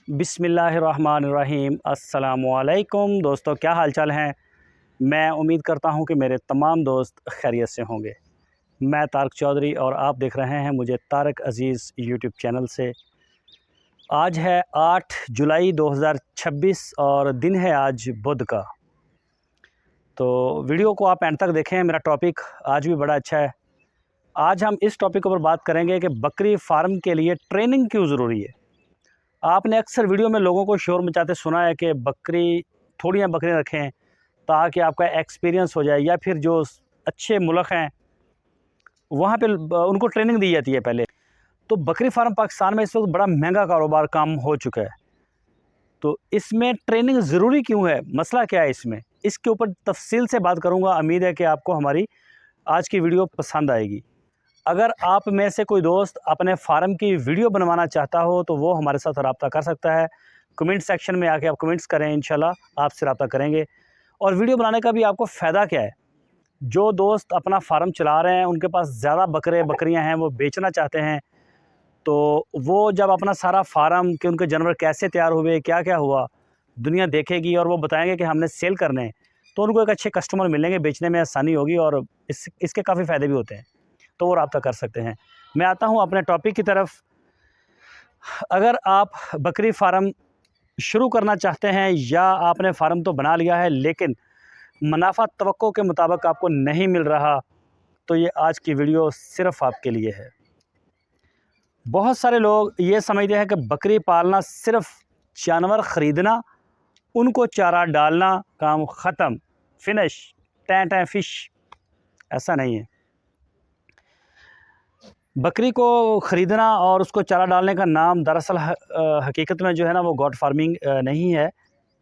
बिस्मिल्लाहिर्रहमानिर्रहीम। अस्सलामुअलैकुम दोस्तों, क्या हाल चाल हैं। मैं उम्मीद करता हूं कि मेरे तमाम दोस्त खैरियत से होंगे। मैं तारक चौधरी और आप देख रहे हैं मुझे तारक अज़ीज़ यूट्यूब चैनल से। आज है 8 जुलाई 2026 और दिन है आज बुध का। तो वीडियो को आप एंड तक देखें। मेरा टॉपिक आज भी बड़ा अच्छा है। आज हम इस टॉपिक के ऊपर बात करेंगे कि बकरी फार्म के लिए ट्रेनिंग क्यों ज़रूरी है। आपने अक्सर वीडियो में लोगों को शोर मचाते सुना है कि थोड़ियाँ बकरियाँ रखें ताकि आपका एक्सपीरियंस हो जाए, या फिर जो अच्छे मुल्क हैं वहाँ पे उनको ट्रेनिंग दी जाती है पहले। तो बकरी फार्म पाकिस्तान में इस वक्त बड़ा महंगा कारोबार काम हो चुका है। तो इसमें ट्रेनिंग ज़रूरी क्यों है, मसला क्या है इसमें, इसके ऊपर तफसील से बात करूँगा। उम्मीद है कि आपको हमारी आज की वीडियो पसंद आएगी। अगर आप में से कोई दोस्त अपने फार्म की वीडियो बनवाना चाहता हो तो वो हमारे साथ रब्ता कर सकता है। कमेंट सेक्शन में आके आप कमेंट्स करें, इंशाल्लाह आपसे रब्ता करेंगे। और वीडियो बनाने का भी आपको फ़ायदा क्या है, जो दोस्त अपना फार्म चला रहे हैं, उनके पास ज़्यादा बकरियां हैं, वो बेचना चाहते हैं, तो वो जब अपना सारा फार्म कि उनके जानवर कैसे तैयार हुए, क्या क्या हुआ, दुनिया देखेगी और वो बताएंगे कि हमने सेल करने हैं, तो उनको एक अच्छे कस्टमर मिलेंगे, बेचने में आसानी होगी और इसके काफ़ी फ़ायदे भी होते हैं। तो वो रब्ता कर सकते हैं। मैं आता हूँ अपने टॉपिक की तरफ। अगर आप बकरी फार्म शुरू करना चाहते हैं या आपने फार्म तो बना लिया है लेकिन मुनाफा तवक्को के मुताबिक आपको नहीं मिल रहा, तो ये आज की वीडियो सिर्फ आपके लिए है। बहुत सारे लोग ये समझते हैं कि बकरी पालना सिर्फ जानवर ख़रीदना, उनको चारा डालना, काम ख़त्म, फिनिश, टैं टैं फिश। ऐसा नहीं है। बकरी को ख़रीदना और उसको चारा डालने का नाम दरअसल हकीकत में जो है ना वो गॉट फार्मिंग नहीं है।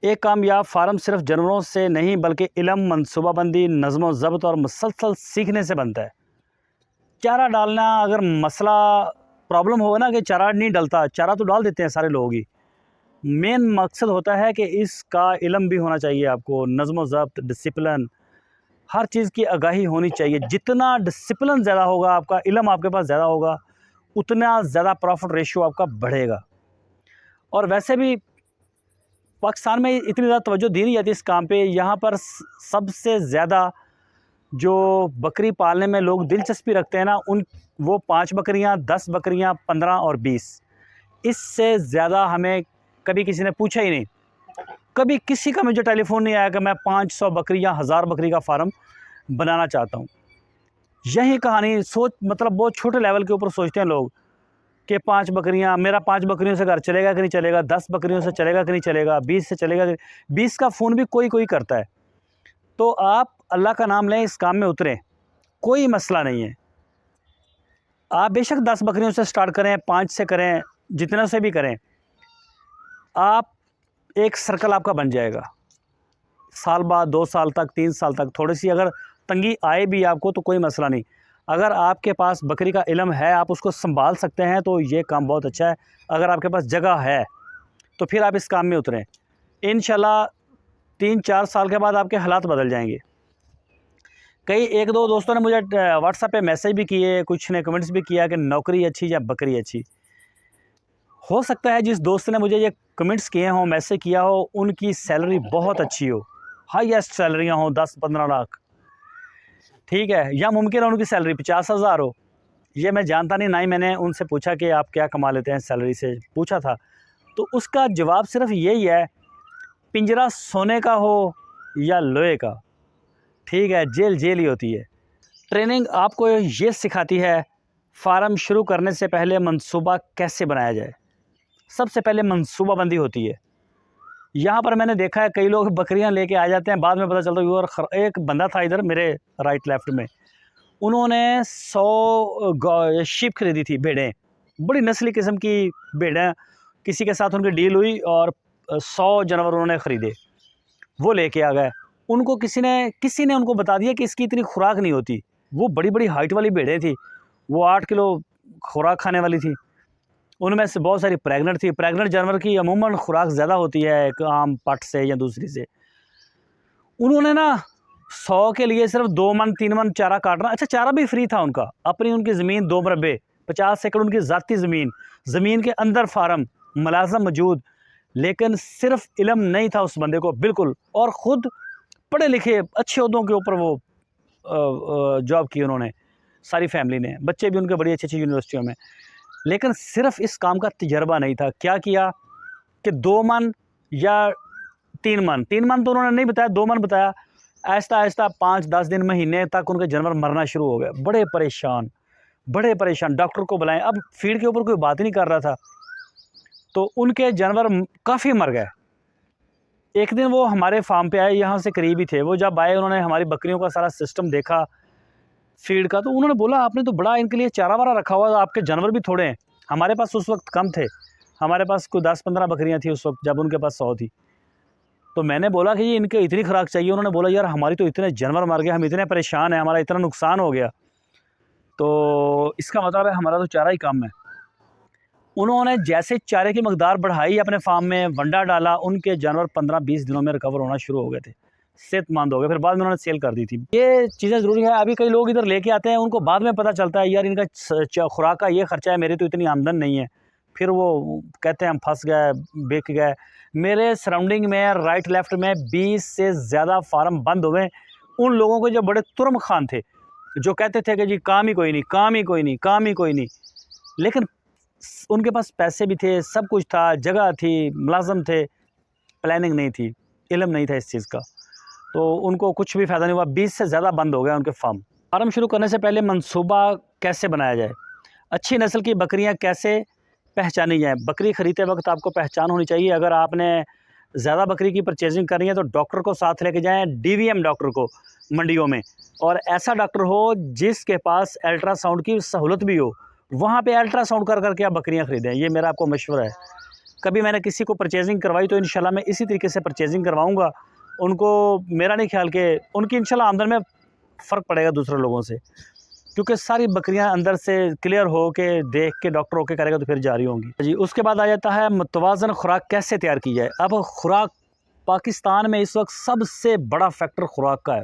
एक कामयाब फार्म सिर्फ जानवरों से नहीं बल्कि इल्म, मनसूबाबंदी, नज़्म ज़ब्त और मुसलसल सीखने से बनता है। चारा डालना अगर मसला प्रॉब्लम हो ना कि चारा नहीं डलता, चारा तो डाल देते हैं सारे लोग ही। मेन मकसद होता है कि इसका इल्म भी होना चाहिए आपको, नज़्म ज़ब्त, डिसिप्लिन, हर चीज़ की आगाही होनी चाहिए। जितना डिसिप्लिन ज़्यादा होगा, आपका इल्म आपके पास ज़्यादा होगा, उतना ज़्यादा प्रॉफिट रेशियो आपका बढ़ेगा। और वैसे भी पाकिस्तान में इतनी ज़्यादा तवज्जो दी नहीं जाती इस काम पे। यहाँ पर सबसे ज़्यादा जो बकरी पालने में लोग दिलचस्पी रखते हैं ना, वो 5 बकरियाँ, 10 बकरियाँ, 15 और 20। इससे ज़्यादा हमें कभी किसी ने पूछा ही नहीं। कभी किसी का मुझे टेलीफोन नहीं आया कि मैं 500 बकरी या 1000 बकरी का फार्म बनाना चाहता हूँ। यही कहानी मतलब बहुत छोटे लेवल के ऊपर सोचते हैं लोग कि 5 बकरियाँ, मेरा 5 बकरियों से घर चलेगा कि नहीं चलेगा, 10 बकरियों से चलेगा कि नहीं चलेगा, 20 से चलेगा कि नहीं। 20 का फ़ोन भी कोई कोई करता है। तो आप अल्लाह का नाम लें, इस काम में उतरें, कोई मसला नहीं है। आप बेशक 10 बकरियों से स्टार्ट करें, 5 से करें, जितने से भी करें, आप एक सर्कल आपका बन जाएगा। साल बाद, 2 साल तक, 3 साल तक थोड़ी सी अगर तंगी आए भी आपको तो कोई मसला नहीं। अगर आपके पास बकरी का इल्म है, आप उसको संभाल सकते हैं, तो ये काम बहुत अच्छा है। अगर आपके पास जगह है तो फिर आप इस काम में उतरें। इंशाल्लाह 3-4 साल के बाद आपके हालात बदल जाएंगे। कई 1-2 दोस्तों ने मुझे व्हाट्सएप पे मैसेज भी किए, कुछ ने कमेंट्स भी किया कि नौकरी अच्छी या बकरी अच्छी। हो सकता है जिस दोस्त ने मुझे ये कमेंट्स किए हों, मैसेज किया हो, उनकी सैलरी बहुत अच्छी हो, हाईएस्ट सैलरियाँ हों 10-15 लाख, ठीक है, या मुमकिन है उनकी सैलरी 50,000 हो। ये मैं जानता नहीं, ना ही मैंने उनसे पूछा कि आप क्या कमा लेते हैं सैलरी से, पूछा था। तो उसका जवाब सिर्फ यही है, पिंजरा सोने का हो या लोहे का, ठीक है, जेल जेल ही होती है। ट्रेनिंग आपको ये सिखाती है फार्म शुरू करने से पहले मंसूबा कैसे बनाया जाए। सबसे पहले मंसूबाबंदी होती है। यहाँ पर मैंने देखा है कई लोग बकरियाँ लेके आ जाते हैं, बाद में पता चलता है और एक बंदा था इधर मेरे राइट लेफ्ट में, उन्होंने 100 शीप खरीदी थी, भेड़ें, बड़ी नस्ली किस्म की भेड़ें, किसी के साथ उनकी डील हुई और 100 जानवर उन्होंने ख़रीदे, वो लेके आ गए। उनको किसी ने उनको बता दिया कि इसकी इतनी खुराक नहीं होती। वो बड़ी बड़ी हाइट वाली भेड़ें थी, वो 8 किलो खुराक खाने वाली थी। उनमें से बहुत सारी प्रेग्नेंट थी। प्रेग्नेंट जानवर की अमूमन खुराक ज़्यादा होती है एक आम पट से या दूसरी से। उन्होंने ना 100 के लिए सिर्फ 2 मन 3 मन चारा काटना, अच्छा चारा भी फ्री था उनका, अपनी उनकी ज़मीन 2 मरबे 50 एकड़ उनकी ज़ाती ज़मीन के अंदर फार्म, मुलाज़म मौजूद, लेकिन सिर्फ इल्म नहीं था उस बंदे को बिल्कुल, और ख़ुद पढ़े लिखे अच्छे ओहदों के ऊपर वो जॉब की उन्होंने, सारी फैमिली ने, बच्चे भी उनके बड़ी अच्छी अच्छी यूनिवर्सिटियों में। लेकिन सिर्फ इस काम का तजर्बा नहीं था। क्या किया कि 2 मन या 3 मन, 3 मन तो उन्होंने नहीं बताया, 2 मन बताया। आहिस्ता आहिस्ता 5-10 दिन, महीने तक उनके जानवर मरना शुरू हो गए। बड़े परेशान, डॉक्टर को बुलाएं। अब फीड के ऊपर कोई बात ही नहीं कर रहा था, तो उनके जानवर काफ़ी मर गए। एक दिन वो हमारे फार्म पे आए, यहाँ से करीब ही थे। वो जब आए, उन्होंने हमारी बकरियों का सारा सिस्टम देखा फीड का, तो उन्होंने बोला आपने तो बड़ा इनके लिए चारा वारा रखा हुआ, आपके जानवर भी थोड़े हैं। हमारे पास उस वक्त कम थे, हमारे पास कोई 10-15 बकरियां थी उस वक्त, जब उनके पास 100 थी। तो मैंने बोला कि ये इनके इतनी खुराक चाहिए। उन्होंने बोला यार हमारी तो इतने जानवर मर गए, हम इतने परेशान हैं, हमारा इतना नुकसान हो गया, तो इसका मतलब है हमारा तो चारा ही कम है। उन्होंने जैसे चारे की मकदार बढ़ाई अपने फार्म में, वंडा डाला, उनके जानवर 15-20 दिनों में रिकवर होना शुरू हो गए थे, सेहतमंद हो गए। फिर बाद में उन्होंने सेल कर दी थी। ये चीज़ें ज़रूरी है। अभी कई लोग इधर लेके आते हैं, उनको बाद में पता चलता है यार इनका खुराक का ये खर्चा है, मेरी तो इतनी आमदन नहीं है। फिर वो कहते हैं हम फंस गए, बिक गए। मेरे सराउंडिंग में राइट लेफ्ट में 20 से ज़्यादा फार्म बंद हुए उन लोगों को जो बड़े तुर्म खान थे, जो कहते थे कि जी काम ही कोई नहीं। लेकिन उनके पास पैसे भी थे, सब कुछ था, जगह थी, मुलाज़म थे, प्लानिंग नहीं थी, इल्म नहीं था इस चीज़ का, तो उनको कुछ भी फ़ायदा नहीं हुआ। 20 से ज़्यादा बंद हो गए उनके फार्म शुरू करने से पहले मंसूबा कैसे बनाया जाए, अच्छी नस्ल की बकरियां कैसे पहचानी जाए। बकरी ख़रीदते वक्त आपको पहचान होनी चाहिए। अगर आपने ज़्यादा बकरी की परचेजिंग करनी है तो डॉक्टर को साथ लेके जाएँ, DVM डॉक्टर को मंडियों में, और ऐसा डॉक्टर हो जिसके पास अल्ट्रासाउंड की सहूलत भी हो। वहाँ पे अल्ट्रासाउंड कर करके आप बकरियाँ ख़रीदें, ये मेरा आपको मशवरा है। कभी मैंने किसी को परचेजिंग करवाई तो इंशाल्लाह मैं इसी तरीके से परचेजिंग करवाऊँगा। उनको मेरा नहीं ख्याल कि उनकी इंशाल्लाह आमदन में फ़र्क पड़ेगा दूसरे लोगों से, क्योंकि सारी बकरियां अंदर से क्लियर हो के देख के डॉक्टर होके करेगा तो फिर जारी होंगी जी। उसके बाद आ जाता है मुतवाज़न खुराक कैसे तैयार की जाए। अब खुराक पाकिस्तान में इस वक्त सबसे बड़ा फैक्टर खुराक का है।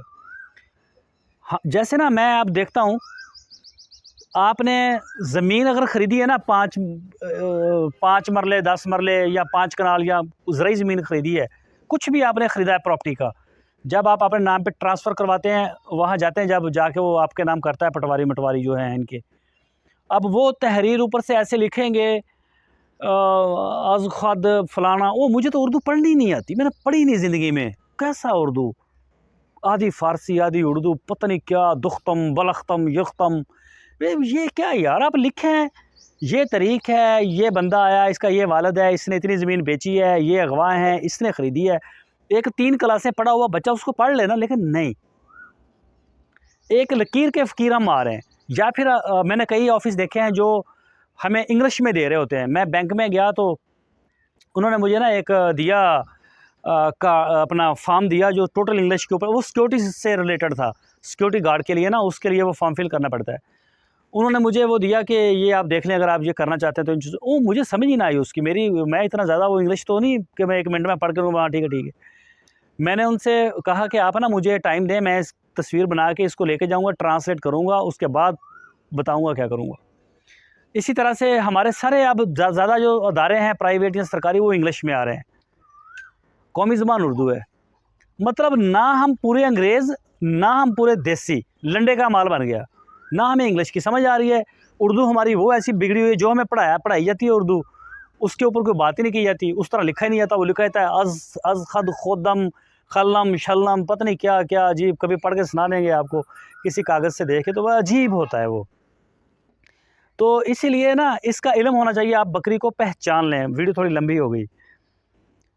हाँ, जैसे ना मैं अब देखता हूँ, आपने ज़मीन अगर ख़रीदी है ना 5 मरले 10 मरले या 5 कनाल या ज़राई ज़मीन ख़रीदी है, कुछ भी आपने ख़रीदा है प्रॉपर्टी का, जब आप अपने नाम पे ट्रांसफ़र करवाते हैं, वहाँ जाते हैं, जब जाके वो आपके नाम करता है, पटवारी मटवारी जो हैं इनके, अब वो तहरीर ऊपर से ऐसे लिखेंगे अज़ख़द फ़लाना। वो मुझे तो उर्दू पढ़नी नहीं आती, मैंने पढ़ी नहीं ज़िंदगी में। कैसा उर्दू, आधी फ़ारसी आधी उर्दू, पता नहीं क्या, दुख्तम बलख्तम यख्तम, ये क्या यार आप लिखे हैं, ये तरीक़ है, ये बंदा आया, इसका ये वालिद है, इसने इतनी ज़मीन बेची है, ये अगवा हैं, इसने ख़रीदी है। एक 3 क्लासें पढ़ा हुआ बच्चा उसको पढ़ लेना, लेकिन नहीं, एक लकीर के फ़कीर हम आ रहे हैं। या फिर मैंने कई ऑफ़िस देखे हैं जो हमें इंग्लिश में दे रहे होते हैं। मैं बैंक में गया तो उन्होंने मुझे ना एक दिया का अपना फॉर्म दिया जो टोटल इंग्लिश के ऊपर, वो सिक्योरिटी से रिलेटेड था, सिक्योरिटी गार्ड के लिए ना, उसके लिए वो फॉर्म फिल करना पड़ता है। उन्होंने मुझे वो दिया कि ये आप देख लें, अगर आप ये करना चाहते हैं तो इन चीज़ों, वो मुझे समझ ही ना आई उसकी, मैं इतना ज़्यादा वो इंग्लिश तो नहीं कि मैं 1 मिनट में पढ़ के हाँ ठीक है। मैंने उनसे कहा कि आप ना मुझे टाइम दें, मैं इस तस्वीर बना के इसको लेके जाऊंगा, ट्रांसलेट करूंगा, उसके बाद बताऊंगा क्या करूंगा। इसी तरह से हमारे सारे अब ज़्यादा जो अदारे हैं प्राइवेट या सरकारी, वो इंग्लिश में आ रहे हैं। कौमी ज़बान उर्दू है, मतलब ना हम पूरे अंग्रेज़ ना हम पूरे देसी, लंडे का माल बन गया। ना हमें इंग्लिश की समझ आ रही है, उर्दू हमारी वो ऐसी बिगड़ी हुई है, जो हमें पढ़ाई जाती है उर्दू, उसके ऊपर कोई बात ही नहीं की जाती, उस तरह लिखा ही नहीं जाता। वो लिखा जाता है अज़ खद खुदम खल्लम शल्लम, पता नहीं क्या क्या अजीब, कभी पढ़ के सुना देंगे आपको किसी कागज़ से देखे, तो वह अजीब होता है वो। तो इसीलिए ना इसका इल्म होना चाहिए, आप बकरी को पहचान लें। वीडियो थोड़ी लंबी हो गई।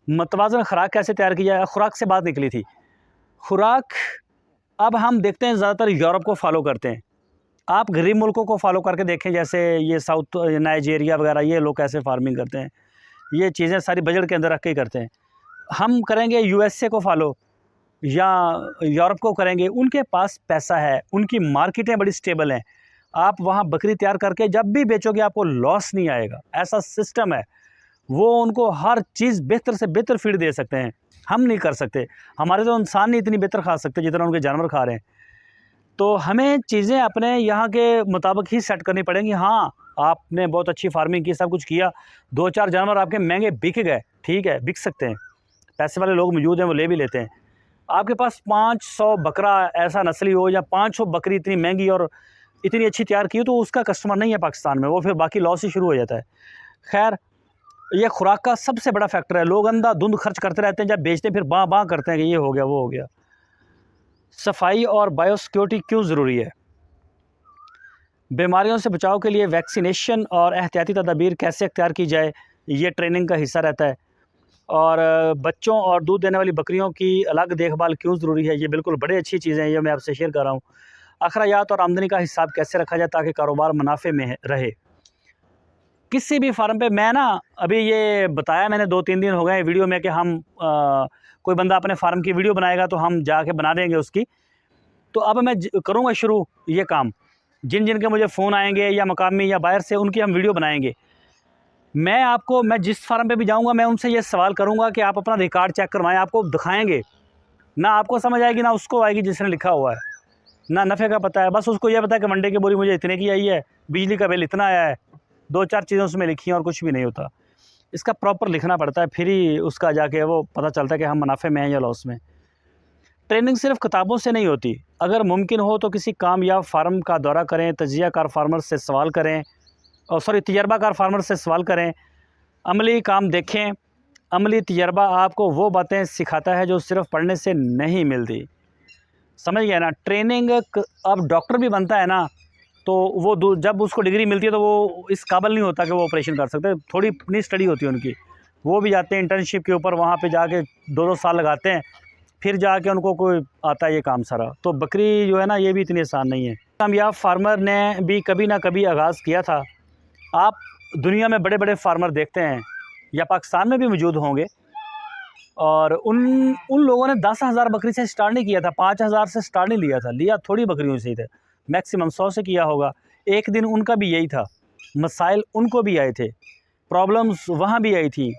मतवाज़न खुराक कैसे तैयार की जाए, खुराक से बात निकली थी। खुराक अब हम देखते हैं ज़्यादातर यूरोप को फॉलो करते हैं। आप गरीब मुल्कों को फॉलो करके देखें, जैसे ये साउथ नाइजीरिया वगैरह, ये लोग कैसे फार्मिंग करते हैं, ये चीज़ें सारी बजट के अंदर रख के ही करते हैं। हम करेंगे USA को फॉलो या यूरोप को करेंगे, उनके पास पैसा है, उनकी मार्केटें बड़ी स्टेबल हैं। आप वहाँ बकरी तैयार करके जब भी बेचोगे आपको लॉस नहीं आएगा, ऐसा सिस्टम है। वो उनको हर चीज़ बेहतर से बेहतर फीड दे सकते हैं, हम नहीं कर सकते। हमारे तो इंसान नहीं इतनी बेहतर खा सकते जितना उनके जानवर खा रहे हैं। तो हमें चीज़ें अपने यहाँ के मुताबिक ही सेट करनी पड़ेंगी। हाँ, आपने बहुत अच्छी फार्मिंग की, सब कुछ किया, 2-4 जानवर आपके महंगे बिक गए, ठीक है, बिक सकते हैं, पैसे वाले लोग मौजूद हैं, वो ले भी लेते हैं। आपके पास 500 बकरा ऐसा नस्ली हो या 500 बकरी इतनी महंगी और इतनी अच्छी तैयार की हो, तो उसका कस्टमर नहीं है पाकिस्तान में, वो फिर बाकी लॉस ही शुरू हो जाता है। खैर, ये खुराक का सबसे बड़ा फैक्टर है। लोग अंधाधुंध खर्च करते रहते हैं, जब बेचते हैं फिर बाँ बाँ करते हैं कि ये हो गया वो हो गया। सफाई और बायोसिक्योरिटी क्यों ज़रूरी है? बीमारियों से बचाव के लिए वैक्सीनेशन और एहतियाती तदाबीर कैसे अख्तियार की जाए, ये ट्रेनिंग का हिस्सा रहता है। और बच्चों और दूध देने वाली बकरियों की अलग देखभाल क्यों ज़रूरी है, ये बिल्कुल बड़ी अच्छी चीज़ें हैं, ये मैं आपसे शेयर कर रहा हूँ। अखराजात और आमदनी का हिसाब कैसे रखा जाए ताकि कारोबार मुनाफे में रहे। किसी भी फार्म पे मैं ना अभी ये बताया मैंने 2-3 दिन हो गए वीडियो में कि हम कोई बंदा अपने फार्म की वीडियो बनाएगा तो हम जाके बना देंगे उसकी। तो अब मैं करूँगा शुरू ये काम, जिन जिन के मुझे फ़ोन आएंगे या मकामी या बाहर से, उनकी हम वीडियो बनाएंगे। मैं जिस फार्म पे भी जाऊँगा मैं उनसे ये सवाल करूँगा कि आप अपना रिकॉर्ड चेक करवाएं, आपको दिखाएंगे ना, आपको समझ आएगी ना उसको आएगी जिसने लिखा हुआ है, ना नफ़े का पता है। बस उसको ये पता है कि मंडे की बोरी मुझे इतने की आई है, बिजली का बिल इतना आया है, 2-4 चीज़ें उसमें लिखी हैं और कुछ भी नहीं होता। इसका प्रॉपर लिखना पड़ता है, फिर ही उसका जाके वो पता चलता है कि हम मुनाफे में हैं या लॉस में। ट्रेनिंग सिर्फ किताबों से नहीं होती। अगर मुमकिन हो तो किसी कामयाब फार्म का दौरा करें, तजर्बाकार फार्मर से सवाल करें, तजर्बाकार फार्मर से सवाल करें, अमली काम देखें। अमली तजर्बा आपको वो बातें सिखाता है जो सिर्फ पढ़ने से नहीं मिलती। समझ गए ना? ट्रेनिंग अब डॉक्टर भी बनता है ना, तो वो जब उसको डिग्री मिलती है तो वो इस काबिल नहीं होता कि वो ऑपरेशन कर सकते, थोड़ी अपनी स्टडी होती है उनकी। वो भी जाते हैं इंटर्नशिप के ऊपर, वहाँ पे जाके 2-2 साल लगाते हैं, फिर जाके उनको कोई आता है ये काम सारा। तो बकरी जो है ना, ये भी इतनी आसान नहीं है। कामयाब फार्मर ने भी कभी ना कभी आगाज़ किया था। आप दुनिया में बड़े बड़े फार्मर देखते हैं या पाकिस्तान में भी मौजूद होंगे, और उन लोगों ने 10,000 बकरी से स्टार्ट नहीं किया था, 5,000 से स्टार्ट नहीं लिया था, लिया थोड़ी बकरियों से ही थे, मैक्सिमम 100 से किया होगा। एक दिन उनका भी यही था, मसाइल उनको भी आए थे, प्रॉब्लम्स वहाँ भी आई थी,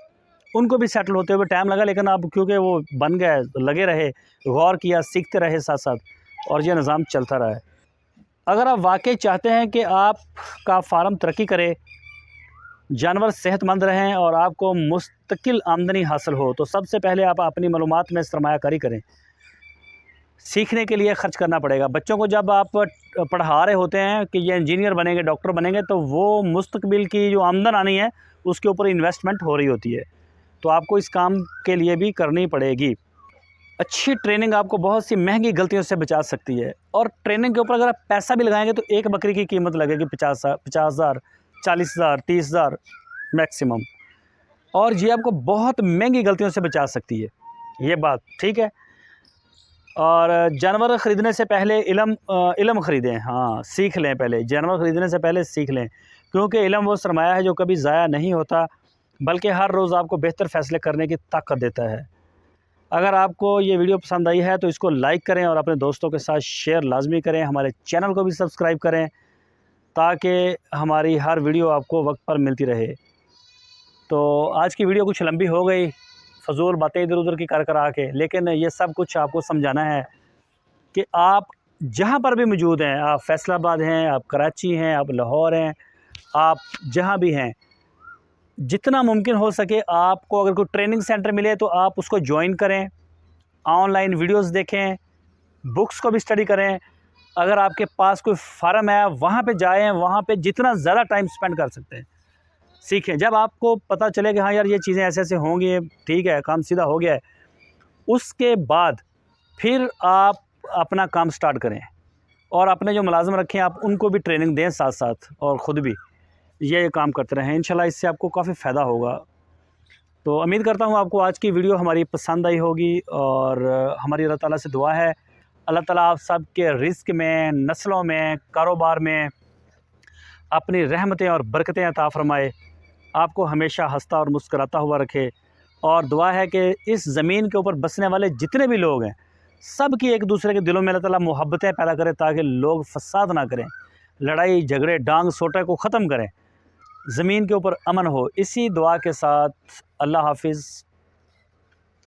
उनको भी सेटल होते हुए टाइम लगा, लेकिन अब क्योंकि वो बन गए, लगे रहे, गौर किया, सीखते रहे साथ साथ, और ये निज़ाम चलता रहा है। अगर आप वाकई चाहते हैं कि आपका फार्म तरक्की करे, जानवर सेहतमंद रहें और आपको मुस्तकिल आमदनी हासिल हो, तो सबसे पहले आप अपनी मालूमात में सरमायाकारी करें। सीखने के लिए ख़र्च करना पड़ेगा। बच्चों को जब आप पढ़ा रहे होते हैं कि ये इंजीनियर बनेंगे, डॉक्टर बनेंगे, तो वो मुस्तकबिल की जो आमदन आनी है उसके ऊपर इन्वेस्टमेंट हो रही होती है, तो आपको इस काम के लिए भी करनी पड़ेगी। अच्छी ट्रेनिंग आपको बहुत सी महंगी गलतियों से बचा सकती है, और ट्रेनिंग के ऊपर अगर आप पैसा भी लगाएंगे तो एक बकरी की कीमत लगेगी 50,000, 40,000, 30,000 मैक्सिमम, और ये आपको बहुत महंगी गलतियों से बचा सकती है, ये बात ठीक है। और जानवर ख़रीदने से पहले इल्म ख़रीदें। हाँ, सीख लें पहले, जानवर ख़रीदने से पहले सीख लें, क्योंकि इल्म वो सरमाया है जो कभी ज़ाया नहीं होता, बल्कि हर रोज़ आपको बेहतर फ़ैसले करने की ताकत देता है। अगर आपको ये वीडियो पसंद आई है तो इसको लाइक करें और अपने दोस्तों के साथ शेयर लाजमी करें। हमारे चैनल को भी सब्सक्राइब करें ताकि हमारी हर वीडियो आपको वक्त पर मिलती रहे। तो आज की वीडियो कुछ लंबी हो गई, फजूल बातें इधर उधर की कर आके, लेकिन ये सब कुछ आपको समझाना है कि आप जहाँ पर भी मौजूद हैं, आप फैसलाबाद हैं, आप कराची हैं, आप लाहौर हैं, आप जहाँ भी हैं, जितना मुमकिन हो सके आपको अगर कोई ट्रेनिंग सेंटर मिले तो आप उसको ज्वाइन करें, ऑनलाइन वीडियोस देखें, बुक्स को भी स्टडी करें। अगर आपके पास कोई फार्म है वहाँ पे जाएं, वहाँ पे जितना ज़्यादा टाइम स्पेंड कर सकते हैं सीखें। जब आपको पता चले कि हाँ यार ये चीज़ें ऐसे ऐसे होंगी, ठीक है, काम सीधा हो गया है, उसके बाद फिर आप अपना काम स्टार्ट करें, और अपने जो मुलाजिम रखें आप उनको भी ट्रेनिंग दें साथ साथ, और ख़ुद भी ये काम करते रहें। इंशाल्लाह इससे आपको काफ़ी फ़ायदा होगा। तो उम्मीद करता हूँ आपको आज की वीडियो हमारी पसंद आई होगी, और हमारी अल्लाह ताला से दुआ है अल्लाह ताला आप सब के रिज़्क़ में, नस्लों में, कारोबार में अपनी रहमतें और बरकतें अता फ़रमाए, आपको हमेशा हंसता और मुस्कुराता हुआ रखे। और दुआ है कि इस ज़मीन के ऊपर बसने वाले जितने भी लोग हैं, सब की एक दूसरे के दिलों में अल्लाह ताला मोहब्बतें पैदा करे, ताकि लोग फसाद ना करें, लड़ाई झगड़े डांग सोटे को ख़त्म करें, ज़मीन के ऊपर अमन हो। इसी दुआ के साथ अल्लाह हाफ़िज़।